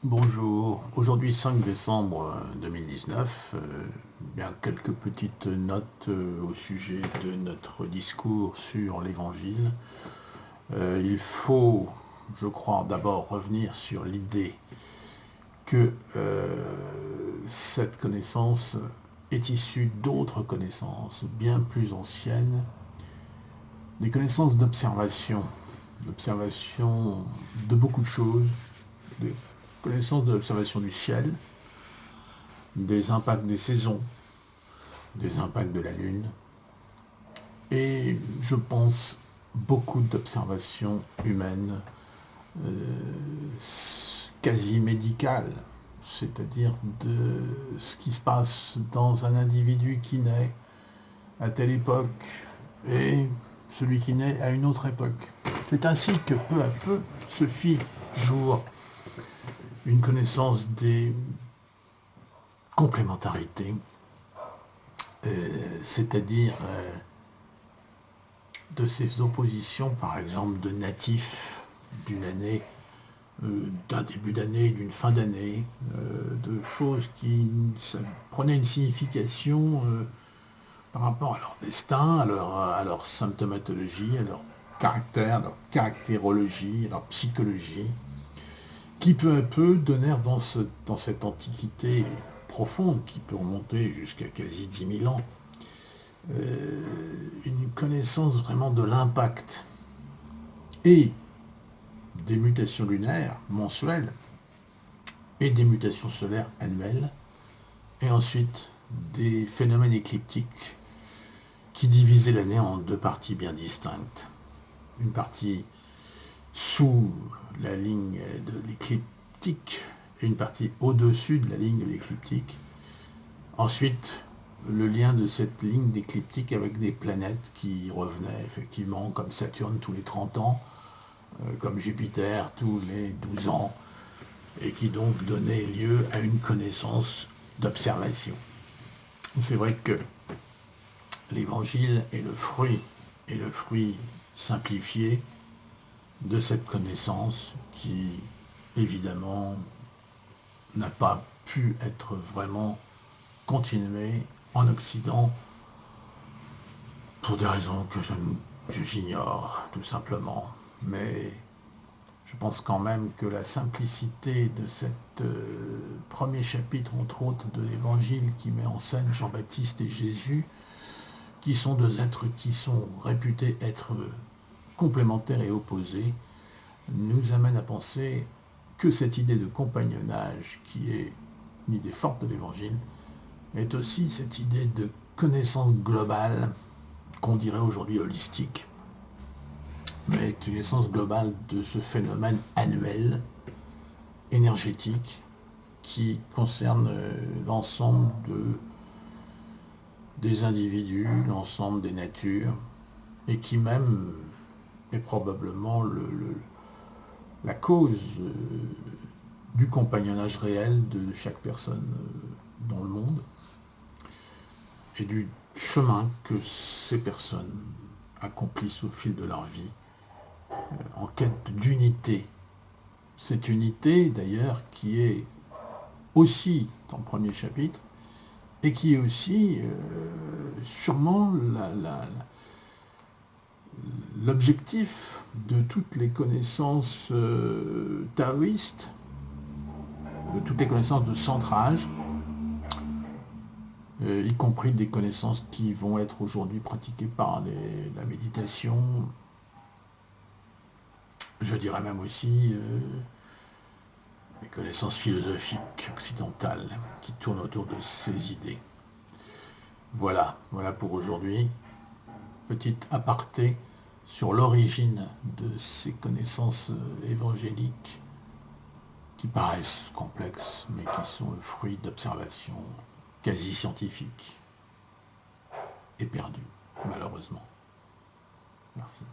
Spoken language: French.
Bonjour, aujourd'hui 5 décembre 2019, bien quelques petites notes au sujet de notre discours sur l'Évangile. Il faut, je crois, d'abord revenir sur l'idée que cette connaissance est issue d'autres connaissances bien plus anciennes, des connaissances d'observation de beaucoup de choses, des connaissances de l'observation du ciel, des impacts des saisons, des impacts de la Lune, et je pense beaucoup d'observations humaines quasi médicales, c'est-à-dire de ce qui se passe dans un individu qui naît à telle époque et celui qui naît à une autre époque. C'est ainsi que peu à peu se fit jour une connaissance des complémentarités, c'est-à-dire de ces oppositions, par exemple, de natifs d'une année, d'un début d'année, d'une fin d'année, de choses qui prenaient une signification par rapport à leur destin, à leur symptomatologie, à leur caractère, à leur caractérologie, à leur psychologie, qui peu à peu donnèrent dans cette antiquité profonde, qui peut remonter jusqu'à quasi 10 000 ans, une connaissance vraiment de l'impact et des mutations lunaires mensuelles et des mutations solaires annuelles, et ensuite des phénomènes écliptiques qui divisaient l'année en deux parties bien distinctes. Une partie sous la ligne de l'écliptique et une partie au-dessus de la ligne de l'écliptique. Ensuite, le lien de cette ligne d'écliptique avec des planètes qui revenaient effectivement, comme Saturne tous les 30 ans, comme Jupiter tous les 12 ans, et qui donc donnaient lieu à une connaissance d'observation. C'est vrai que l'Évangile est le fruit simplifié de cette connaissance qui, évidemment, n'a pas pu être vraiment continuée en Occident pour des raisons que j'ignore tout simplement. Mais je pense quand même que la simplicité de cet premier chapitre, entre autres, de l'Évangile qui met en scène Jean-Baptiste et Jésus, qui sont deux êtres qui sont réputés être complémentaires et opposés, nous amène à penser que cette idée de compagnonnage, qui est une idée forte de l'Évangile, est aussi cette idée de connaissance globale, qu'on dirait aujourd'hui holistique, mais une connaissance globale de ce phénomène annuel, énergétique, qui concerne l'ensemble des individus, l'ensemble des natures, et qui même est probablement la cause du compagnonnage réel de chaque personne dans le monde, et du chemin que ces personnes accomplissent au fil de leur vie, en quête d'unité. Cette unité, d'ailleurs, qui est aussi dans le premier chapitre, et qui est aussi sûrement l'objectif de toutes les connaissances taoïstes, de toutes les connaissances de centrage, y compris des connaissances qui vont être aujourd'hui pratiquées par la méditation, je dirais même aussi les connaissances philosophiques occidentales qui tournent autour de ces idées. Voilà pour aujourd'hui. Petite aparté sur l'origine de ces connaissances évangéliques qui paraissent complexes, mais qui sont le fruit d'observations quasi scientifiques et perdues, malheureusement. Merci.